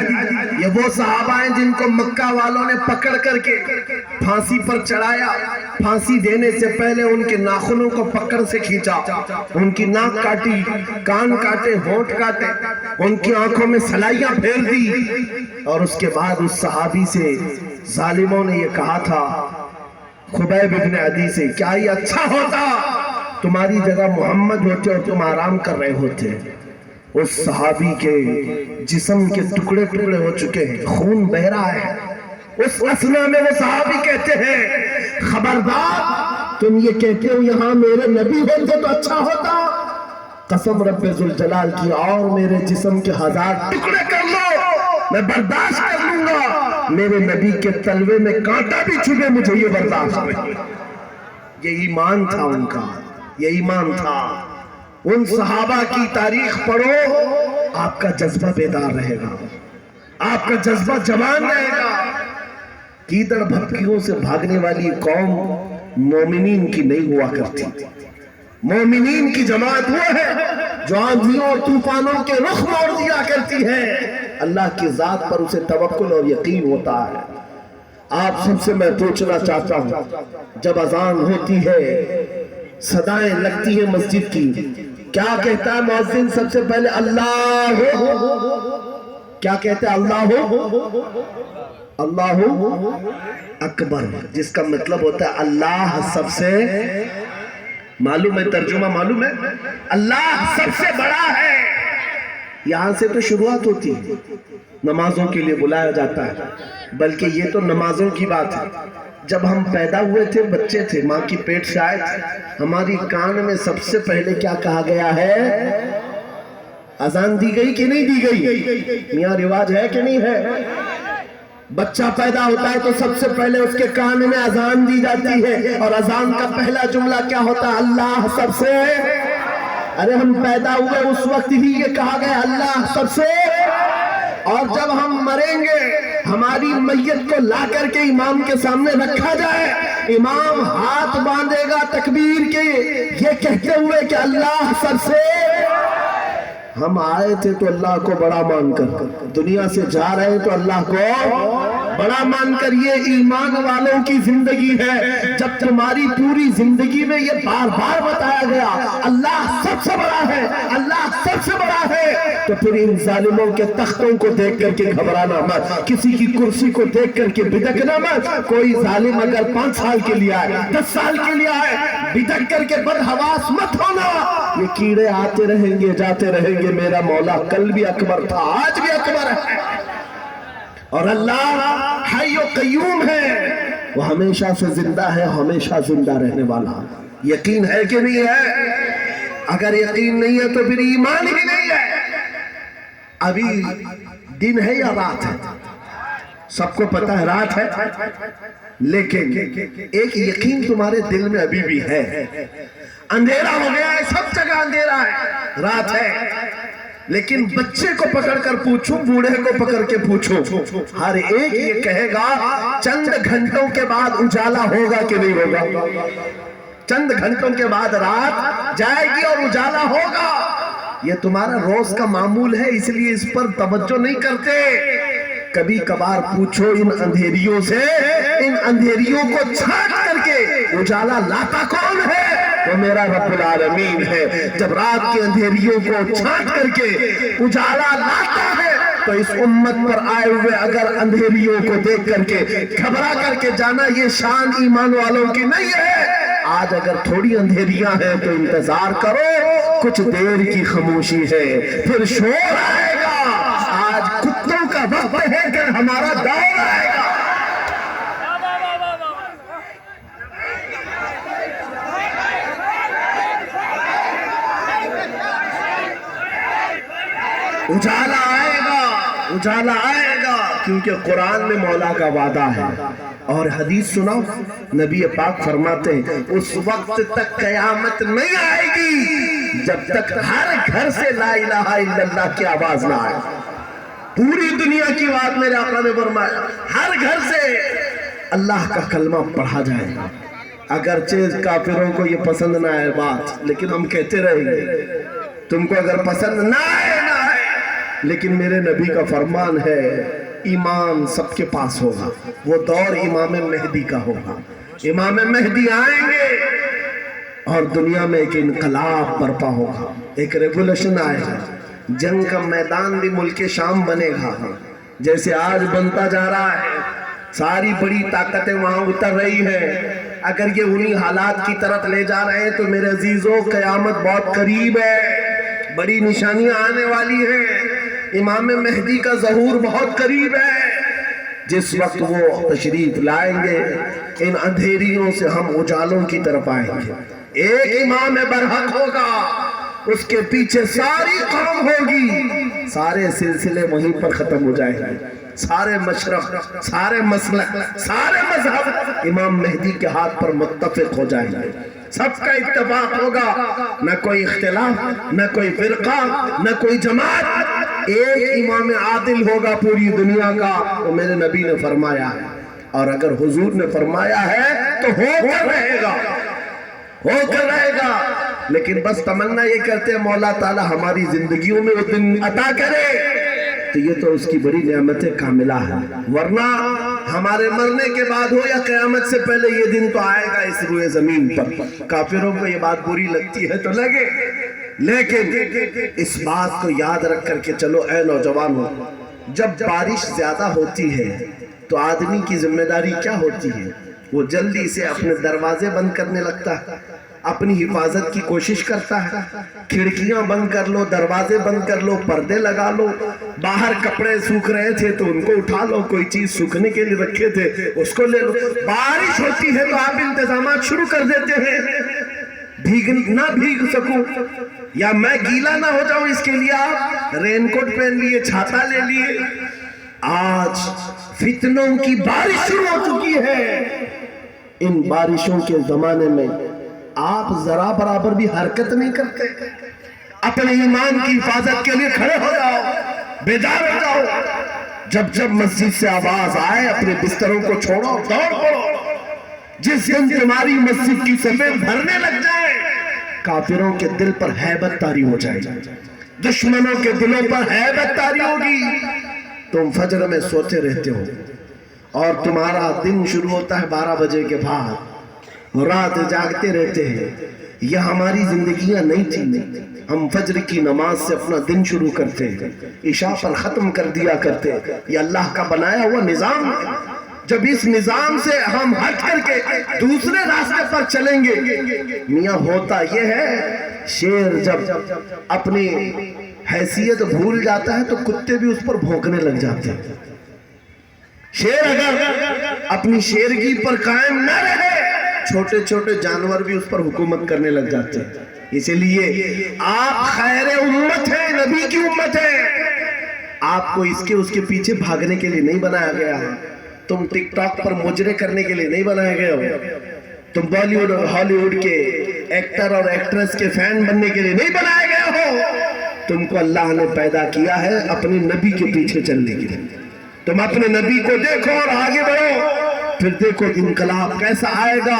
ये वो सहाबा हैं जिनको मक्का वालों ने पकड़ करके फांसी पर चढ़ाया। फांसी देने से पहले उनके नाखूनों को पकड़ से खींचा, उनकी नाक काटी, कान काटे, होंठ काटे, उनकी आंखों में सलाइयां फेर दी। और उसके बाद उस सहाबी से जालिमों ने ये कहा था, खुबैब इब्न अदी से, क्या ये अच्छा होता तुम्हारी जगह मोहम्मद होते और तुम आराम कर रहे होते। उस सहाबी के जिस्म के टुकड़े टुकड़े हो चुके हैं, खून बह रहा है। उस असना में वो सहाबी कहते हैं, खबरदार तुम ये कहते हो यहाँ मेरे नबी होते तो अच्छा होता। कसम रब्बे जुल जलाल की, और मेरे जिस्म के 1000 टुकड़े कर लो, मैं बर्दाश्त कर लूंगा। मेरे नबी के तलवे में कांटा भी चुभे, मुझे ये बर्दाश्त नहीं। ये ईमान था उनका, ये ईमान था। उन सहाबा की तारीख पढ़ो, आपका जज्बा बेदार रहेगा, आपका जज्बा जवान रहेगा। कीदड़ भक्तियों से भागने वाली कौम मोमिनीन की नहीं हुआ करती। मोमिनीन की जमात वो है जो आंधियों और तूफानों के रुख मोड़ दिया करती है। अल्लाह की जात पर उसे तवक्कुल और यकीन होता है। आप सबसे मैं पूछना चाहता हूं, जब अजान होती है, सदाएं लगती है मस्जिद की, क्या कहता है मुअज्जिन सबसे पहले? अल्लाह। क्या कहते हैं? अल्लाह अकबर, जिसका मतलब होता है अल्लाह सबसे, मालूम है तर्जुमा? मालूम है, अल्लाह सबसे बड़ा है। यहां से तो शुरुआत होती है, नमाजों के लिए बुलाया जाता है। बल्कि ये तो नमाजों की बात है। जब हम पैदा हुए थे, बच्चे थे, माँ की पेट से आए थे, हमारी कान में सबसे पहले क्या कहा गया है? अजान दी गई कि नहीं दी गई? मियाँ रिवाज है कि नहीं है? बच्चा पैदा होता है तो सबसे पहले उसके कान में अजान दी जाती है, और अजान का पहला जुमला क्या होता है? अल्लाह सबसे। अरे हम पैदा हुए उस वक्त ही ये कहा गया अल्लाह सबसे। और जब हम मरेंगे, हमारी मैयत को ला करके इमाम के सामने रखा जाए, इमाम हाथ बांधेगा तकबीर के, ये कहते हुए कि अल्लाह सबसे। हम आए थे तो अल्लाह को बड़ा मानकर, दुनिया से जा रहे हैं तो अल्लाह को बड़ा मानकर। ये ईमान वालों की जिंदगी है। जब तुम्हारी पूरी जिंदगी में ये बार बार बताया गया अल्लाह सबसे बड़ा है, अल्लाह सबसे बड़ा है, तो फिर इन जालिमों के तख्तों को देख करके घबराना मत, किसी की कुर्सी को देख करके बिदकना मत। कोई जालिम अगर 5 साल के लिए आए, 10 साल के लिए आए, बिदक करके बदहवास मत होना। ये कीड़े आते रहेंगे, जाते रहेंगे। मेरा मौला कल भी अकबर था, आज भी अकबर है, और अल्लाह हय्यो कय्यूम है। वो हमेशा से जिंदा है, हमेशा जिंदा रहने वाला। यकीन है कि नहीं है? अगर यकीन नहीं है तो फिर ईमान ही नहीं है। अभी दिन है या रात है? सबको पता है रात है, लेकिन एक यकीन तुम्हारे दिल में अभी भी है। अंधेरा हो गया है, सब जगह अंधेरा है, रात है, लेकिन बच्चे को पकड़कर पूछो, बूढ़े को पकड़ के पूछो, हर एक ये कहेगा चंद घंटों के बाद उजाला होगा कि नहीं होगा। चंद घंटों के बाद रात जाएगी और उजाला होगा। ये तुम्हारा रोज का मामूल है, इसलिए इस पर तवज्जो नहीं करते। कभी कभार पूछो इन अंधेरियों से, इन अंधेरियों को छाट करके उजाला लाता कौन है? वो मेरा रब्बुल आलमीन है। जब रात की अंधेरियों को छाट करके उजाला लाता है, तो इस उम्मत पर आए हुए अगर अंधेरियों को देख करके घबरा करके जाना, ये शान ईमान वालों की नहीं है। आज अगर थोड़ी अंधेरियां हैं तो इंतजार करो, कुछ देर की खामोशी है, फिर शोर आएगा। आज कुत्तों का वक्त है कि हमारा दौर आएगा। उजाला आएगा, उजाला आएगा, क्योंकि कुरान में मौला का वादा है। और हदीस सुनाओ, नबी पाक फरमाते हैं उस वक्त तक कयामत नहीं आएगी जब तक हर घर से ला इलाहा इल्लल्लाह की आवाज ना आए। पूरी दुनिया की बात मेरे आका ने फरमाया, हर घर से अल्लाह का कलमा पढ़ा जाएगा। अगरचे काफिरों को ये पसंद ना आए बात, लेकिन हम कहते रहेंगे। तुमको अगर पसंद ना आए ना आए, लेकिन मेरे नबी का फरमान है ईमान सबके पास होगा। वो दौर इमाम मेहदी का होगा। इमाम मेहदी आएंगे और दुनिया में एक इनकलाब बर्पा होगा, एक रेवोल्यूशन आएगा। जंग का मैदान भी मुल्क शाम बनेगा, जैसे आज बनता जा रहा है। सारी बड़ी ताकतें वहां उतर रही हैं। अगर ये उन्हीं हालात की तरफ ले जा रहे हैं तो मेरे अजीजों क़यामत बहुत करीब है, बड़ी निशानियां आने वाली हैं। इमाम मेहदी का ज़हूर बहुत करीब है। जिस वक्त वो तशरीफ लाएंगे इन अंधेरियों से हम उजालों की तरफ आएंगे। एक इमाम बरहक होगा, उसके पीछे सारी कौम होगी, सारे सिलसिले वहीं पर खत्म हो जाएंगे, सारे मशरक, सारे मसलक, सारे मजहब इमाम मेहदी के हाथ पर मुत्तफिक हो जाएंगे, सबका इत्तेफाक होगा, न कोई इख्तिलाफ, न कोई फिरका, न कोई जमात, एक इमाम आदिल होगा पूरी दुनिया का। तो मेरे नबी ने फरमाया है, और अगर हुजूर ने फरमाया है तो होकर रहेगा, होकर रहेगा। लेकिन बस तमन्ना ये करते हैं मौला ताला हमारी जिंदगियों में वो दिन अता करे, तो ये तो उसकी बड़ी नेमत कामिला है। वरना हमारे मरने के बाद हो या क़यामत से पहले ये दिन तो आएगा इस रुए जमीन पर। काफिरों को ये बात बुरी लगती है तो लगे, लेकिन इस बात को याद रख करके चलो ऐ नौजवानों, जब बारिश ज्यादा होती है तो आदमी की जिम्मेदारी क्या होती है? वो जल्दी से अपने दरवाजे बंद करने लगता है, अपनी हिफाजत की कोशिश करता है, खिड़कियां बंद कर लो, दरवाजे बंद कर लो, पर्दे लगा लो, बाहर कपड़े सूख रहे थे तो उनको उठा लो, कोई चीज सूखने के लिए रखे थे उसको ले लो। बारिश होती है तो आप इंतजाम शुरू कर देते हैं, भीग सकूं या मैं गीला ना हो जाऊं इसके लिए आप रेनकोट पहन लिए, छाता ले लिए। आज फितनों की बारिश शुरू हो चुकी है। इन बारिशों के जमाने में आप जरा बराबर भी हरकत नहीं करते, अपने ईमान की हिफाजत के लिए खड़े हो जाओ, बेदार हो जाओ। जब जब मस्जिद से आवाज आए अपने बिस्तरों को छोड़ो, दौड़ पड़ो। जिस दिन तुम्हारी मस्जिद की सफेद भरने लग जाए, काफिरों के दिल पर हैबत तारी हो जाएगी, दुश्मनों के दिलों पर हैबत तारी होगी। तुम फजर में सोते रहते हो और तुम्हारा दिन शुरू होता है 12 बजे के बाद, रात जागते रहते हैं। यह हमारी जिंदगियां नहीं थी। हम फजर की नमाज से अपना दिन शुरू करते हैं, इशा पर खत्म कर दिया करते। यह अल्लाह का बनाया हुआ निजाम है। जब इस निजाम से हम हट करके दूसरे रास्ते पर चलेंगे, मियां होता यह है, शेर जब अपनी हैसियत भूल जाता है तो कुत्ते भी उस पर भौंकने लग जाते हैं। शेर अगर अपनी शेरगी पर कायम न रहे, छोटे छोटे जानवर भी उस पर हुकूमत करने लग जाते हैं। इसलिए आप खैर उम्मत है, नबी की उम्मत है। आपको इसके उसके पीछे भागने के लिए नहीं बनाया गया है। तुम टिकटॉक पर मुजरे करने के लिए नहीं बनाए गए हो। तुम बॉलीवुड और हॉलीवुड के एक्टर और एक्ट्रेस के फैन बनने के लिए नहीं बनाए गए हो। तुमको अल्लाह ने पैदा किया है अपने नबी के पीछे चलने के लिए। तुम अपने नबी को देखो और आगे बढ़ो, फिर देखो इनकलाब कैसा आएगा।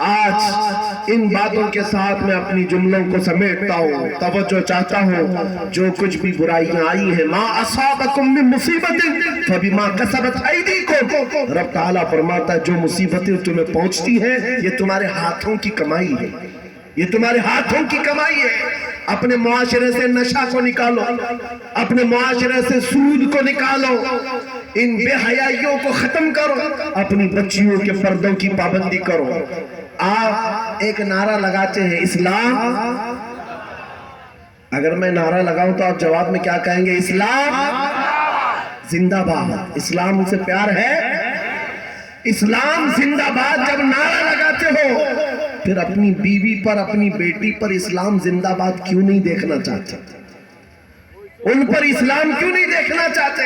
आज इन बातों के साथ मैं अपनी जुमलों को समेटता हूँ, तवज्जो चाहता हूँ। जो कुछ भी बुराइयां आई है, मा असाबकुम मिन मुसीबतिन फबिमा कसबत ऐदीकुम, रब ताला फरमाता है जो मुसीबतें तुम्हें पहुंचती हैं ये तुम्हारे हाथों की कमाई है, ये तुम्हारे हाथों की कमाई है। अपने मुआशरे से नशा को निकालो, अपने मुआशरे से सूद को निकालो, इन बेहयाइयों को खत्म करो, अपनी बच्चियों के पर्दों की पाबंदी करो। आप एक नारा लगाते हैं इस्लाम, अगर मैं नारा लगाऊं तो आप जवाब में क्या कहेंगे? इस्लाम जिंदाबाद। इस्लाम से प्यार है, इस्लाम जिंदाबाद। जब नारा लगाते हो फिर अपनी बीवी पर, अपनी बेटी पर इस्लाम जिंदाबाद क्यों नहीं देखना चाहते? उन पर इस्लाम क्यों नहीं देखना चाहते?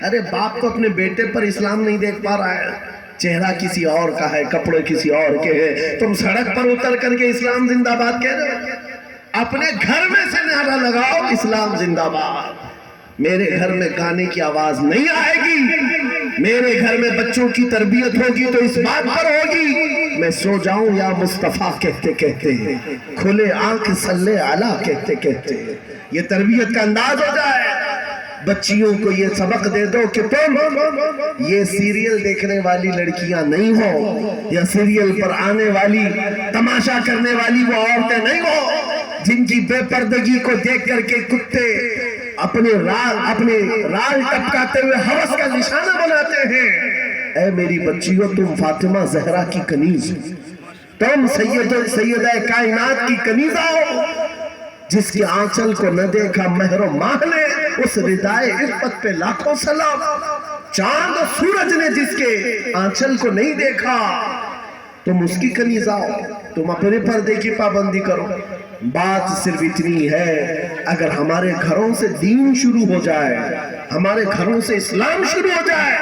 अरे बाप तो अपने बेटे पर इस्लाम नहीं देख पा रहा है, चेहरा किसी और का है, कपड़े किसी और के हैं, तुम सड़क पर उतर करके इस्लाम जिंदाबाद कह रहे हो। अपने घर में से नारा लगाओ इस्लाम जिंदाबाद। मेरे घर में गाने की आवाज नहीं आएगी, मेरे घर में बच्चों की तरबियत होगी तो इस बात पर होगी मैं सो जाऊं या मुस्तफा कहते कहते, खुले आंख सल्ले आला कहते कहते, ये तरबियत का अंदाज हो जाए। बच्चियों को ये सबक दे दो कि तुम ये सीरियल देखने वाली लड़कियां नहीं हो, या सीरियल पर आने वाली तमाशा करने वाली वो औरतें नहीं हो जिनकी बेपर्दगी को देख करके कुत्ते अपने राल टपकाते हुए हवस का निशाना बनाते हैं। ऐ मेरी बच्चियों, तुम फातिमा जहरा की कनीज, तुम सैयदा कायनात की कनीजा हो, जिसके आंचल को न देखा महरो माह ने اس ردائے عفت پہ لاکھوں سلام. چاند اور سورج نے جس کے آنچل کو نہیں دیکھا تم اس کی کنیزہ ہو, تم اپنے پردے کی پابندی کرو. بات صرف اتنی ہے, اگر ہمارے گھروں سے دین شروع ہو جائے, ہمارے گھروں سے اسلام شروع ہو جائے,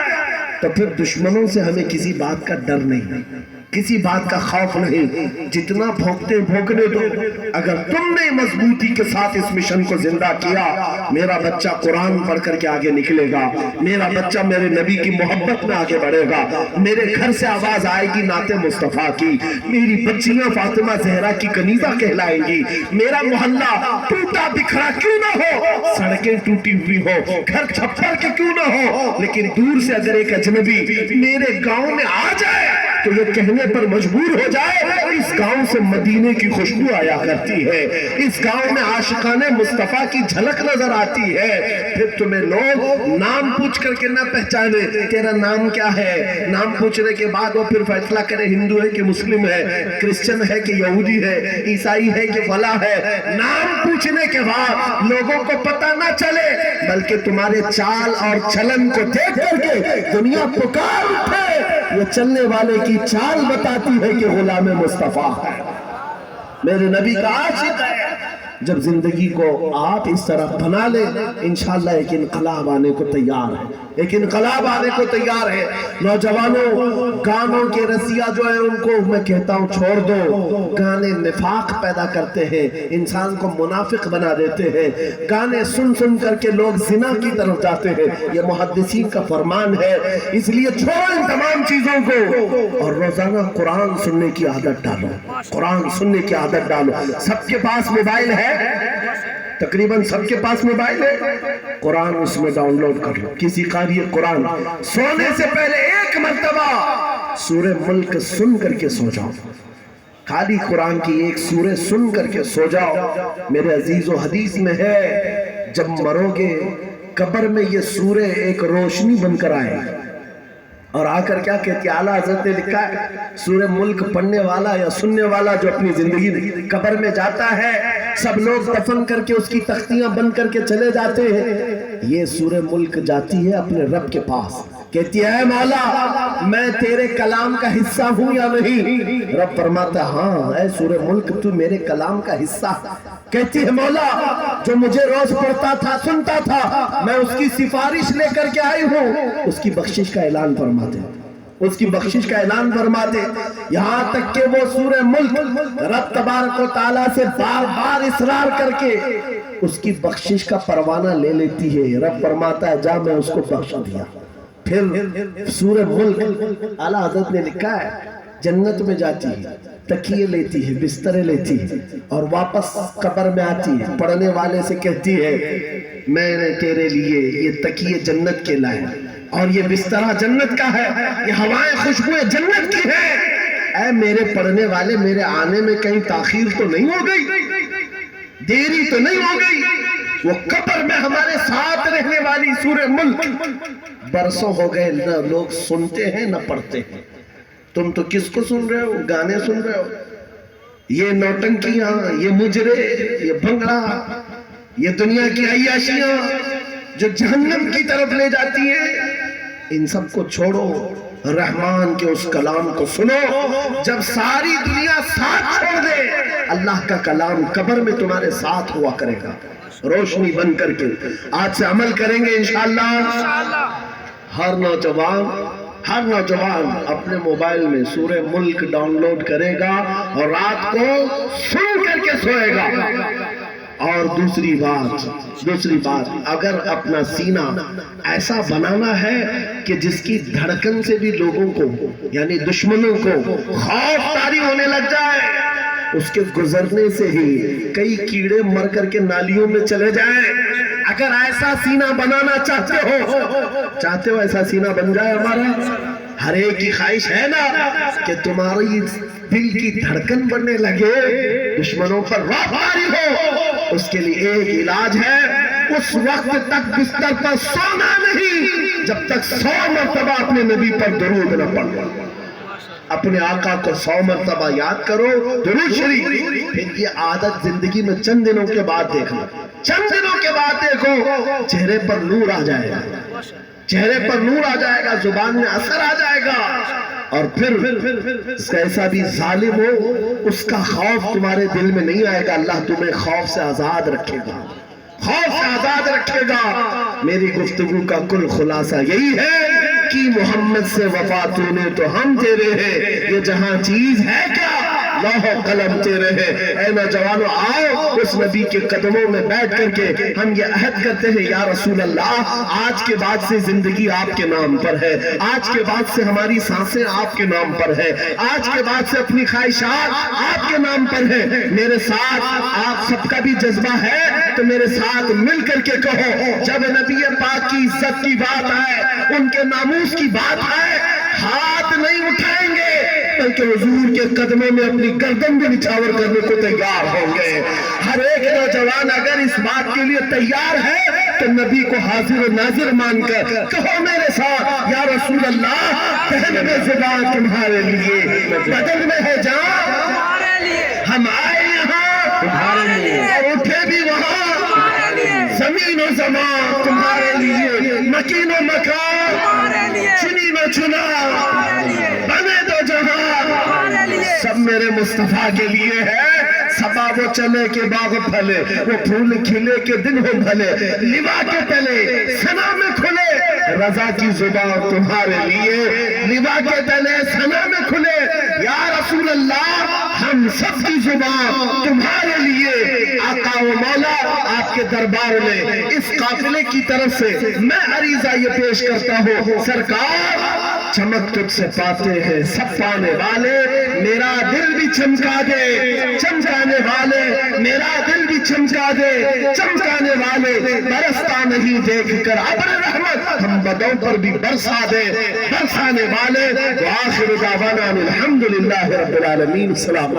تو پھر دشمنوں سے ہمیں کسی بات کا ڈر نہیں, کسی بات کا خوف نہیں. جتنا بھوکتے بھوکنے دو. اگر تم نے مضبوطی کے ساتھ اس مشن کو زندہ کیا, میرا بچہ قرآن پڑھ کر کے آگے نکلے گا, میرا بچہ میرے نبی کی محبت میں آگے بڑھے گا, میرے گھر سے آواز آئے گی نعت مصطفیٰ کی, میری بچیاں فاطمہ زہرا کی کنیزہ کہلائیں گی, میرا محلہ ٹوٹا بکھرا کیوں نہ ہو, سڑکیں ٹوٹی ہوئی ہو, گھر چھپر کے کیوں نہ ہو, لیکن دور سے اگر ایک اجنبی میرے گاؤں میں آ جائے تو یہ کہنے پر مجبور ہو جائے, اس گاؤں سے مدینے کی خوشبو آیا کرتی ہے, اس گاؤں میں عاشقان مصطفیٰ کی جھلک نظر آتی ہے. پھر تمہیں لوگ نام پوچھ کر کے نہ پہچانے, تیرا نام کیا ہے, نام پوچھنے کے بعد وہ پھر فیصلہ کرے ہندو ہے کہ مسلم ہے, کرسچن ہے کہ یہودی ہے, عیسائی ہے کہ فلاں ہے. نام پوچھنے کے بعد لوگوں کو پتہ نہ چلے, بلکہ تمہارے چال اور چلن کو دیکھ کر کے دنیا پکار اٹھے, یہ چلنے والے کی چال بتاتی ہے کہ غلام مصطفیٰ ہے, میرے نبی کا عاشق ہے. جب زندگی کو آپ اس طرح بنا لیں, انشاءاللہ ایک انقلاب آنے کو تیار ہے, ایک انقلاب آنے کو تیار ہے. نوجوانوں, گانوں کے رسیا جو ہیں ان کو میں کہتا ہوں چھوڑ دو. گانے نفاق پیدا کرتے ہیں, انسان کو منافق بنا دیتے ہیں. گانے سن سن کر کے لوگ زنا کی طرف جاتے ہیں, یہ محدثین کا فرمان ہے. اس لیے چھوڑو ان تمام چیزوں کو اور روزانہ قرآن سننے کی عادت ڈالو, قرآن سننے کی عادت ڈالو. سب کے پاس موبائل ہے, تقریباً سب کے پاس موبائل ہے, قرآن اس میں ڈاؤن لوڈ کر لو. کسی قاری قرآن سونے سے پہلے ایک مرتبہ سورہ ملک سن کر کے سو جاؤ, خالی قرآن کی ایک سورہ سن کر کے سو جاؤ. میرے عزیز و حدیث میں ہے, جب مرو گے قبر میں یہ سورہ ایک روشنی بن کر آئے اور آ کر کیا کہتی ہے, اعلیٰ حضرت نے لکھا ہے, سورہ ملک پڑھنے والا یا سننے والا جو اپنی زندگی قبر میں جاتا ہے, سب لوگ دفن کر کے اس کی تختیاں بند کر کے چلے جاتے ہیں, یہ سورہ ملک جاتی ہے اپنے رب کے پاس, کہتی ہے اے مولا میں تیرے کلام کا حصہ ہوں یا نہیں. رب فرماتا ہاں اے سورہ ملک تو میرے کلام کا حصہ. کہتی ہے مولا جو مجھے روز پڑھتا تھا, سنتا تھا, میں اس کی سفارش لے کر کے آئی ہوں, اس کی بخشش کا اعلان فرماتے, اس کی بخشش کا اعلان فرماتے. یہاں تک کہ وہ سورہ ملک رب تبارک و تعالیٰ سے بار بار اصرار کر کے اس کی بخشش کا پروانہ لے لیتی ہے. رب فرماتا ہے جا میں اس کو بخش دیا. پھر سورہ ملک اعلیٰ حضرت نے لکھا ہے جنت میں جاتی ہے, تکیے لیتی ہے, بسترے لیتی ہے اور واپس قبر میں آتی ہے, پڑھنے والے سے کہتی ہے میں نے تیرے لیے یہ تکیے جنت کے لائے اور یہ بسترہ جنت کا ہے, یہ ہوائیں خوشبوئیں جنت کی ہے. اے میرے پڑھنے والے, میرے آنے میں کہیں تاخیر تو نہیں ہو گئی, دیری تو نہیں ہو گئی. وہ قبر میں ہمارے ساتھ رہنے والی سورہ ملک برسوں ہو گئے نہ لوگ سنتے ہیں نہ پڑھتے ہیں. تم تو کس کو سن رہے ہو, گانے سن رہے ہو, یہ نوٹنکیاں, یہ مجرے, یہ بھنگڑا, یہ دنیا کی عیاشیاں جو جہنم کی طرف لے جاتی ہیں. ان سب کو چھوڑو, رحمان کے اس کلام کو سنو. جب ساری دنیا ساتھ چھوڑ دے, اللہ کا کلام قبر میں تمہارے ساتھ ہوا کرے گا, روشنی بن کر کے. آج سے عمل کریں گے انشاءاللہ. ہر نوجوان اپنے موبائل میں سورہ ملک ڈاؤن لوڈ کرے گا اور رات کو سن کر کے سوئے گا. اور دوسری بات اگر اپنا سینہ ایسا بنانا ہے کہ جس کی دھڑکن سے بھی لوگوں کو یعنی دشمنوں کو خوف طاری ہونے لگ جائے, اس کے گزرنے سے ہی کئی کیڑے مر کر کے نالیوں میں چلے جائیں. اگر ایسا سینہ بنانا چاہتے ہو ایسا سینہ بن جائے ہمارا. ہر ایک کی خواہش ہے نا کہ تمہاری دل کی دھڑکن بڑھنے لگے, دشمنوں پر وفاداری ہو. اس کے لیے ایک علاج ہے, اس وقت تک بستر پر سونا نہیں جب تک 100 مرتبہ اپنے نبی پر درود نہ پڑھو. اپنے آقا کو 100 مرتبہ یاد کرو، درود شریف. پھر یہ عادت زندگی میں چند دنوں کے بعد دیکھنا، چند دنوں کے بعد دیکھو چہرے پر نور آ جائے گا، چہرے پر نور آ جائے گا، زبان میں اثر آ جائے گا. اور پھر کیسا بھی ظالم ہو اس کا خوف تمہارے دل میں نہیں آئے گا. اللہ تمہیں خوف سے آزاد رکھے گا، خوف سے آزاد رکھے گا. میری گفتگو کا کل خلاصہ یہی ہے کہ محمد سے وفا تو نے تو ہم تیرے ہیں، یہ جہاں چیز ہے کیا لوح و قلم تیرے ہیں. اے نوجوانو آؤ اس نبی کے قدموں میں بیٹھ کر کے ہم یہ عہد کرتے ہیں یا رسول اللہ آج کے بعد سے زندگی آپ کے نام پر ہے، آج کے بعد سے ہماری سانسیں آپ کے نام پر ہے، آج کے بعد سے اپنی خواہشات آپ کے نام پر ہے. میرے ساتھ آپ سب کا بھی جذبہ ہے تو میرے ساتھ مل کر کے کہو، جب نبی پاک کی عزت کی بات آئے، ان کے ناموس کی بات آئے، ہاتھ نہیں اٹھائیں گے بلکہ حضور کے قدموں میں اپنی گردن بھی نچھاور کرنے کو تیار ہوں گے. ہر ایک نوجوان اگر اس بات کے لیے تیار ہے تو نبی کو حاضر و ناظر مان کر کہو میرے ساتھ یا رسول اللہ پہن میں زبان تمہارے لیے، بدن میں ہے جان ہم آئے یہاں تمہارے لیے، اور اٹھے بھی وہاں، زمین و زمان تمہارے لیے، مکین و مکان چنی و چنا بنے دو جہاں سب میرے مصطفیٰ کے لیے ہے. صبا وہ چلے کے باغ پھلے، وہ پھول کھلے کے دن ہو بھلے، لوا کے تلے سنا میں کھلے رضا کی زبان تمہارے لیے، لوا کے تلے سنا میں کھلے یا رسول اللہ ہم سب کی زبان تمہارے لیے. آقا و مولا آپ کے دربار میں اس قافلے کی طرف سے میں عریضہ یہ پیش کرتا ہوں، سرکار چمک تجھ سے پاتے ہیں سب پانے والے، میرا دل بھی چمکا دے چمکانے والے، میرا دل بھی چمکا دے چمکانے والے، برستا نہیں دیکھ کر ابر رحمت ہم بدوں پر بھی برسا دے برسانے والے. وآخر دعوانا الحمدللہ رب العالمین. السلام.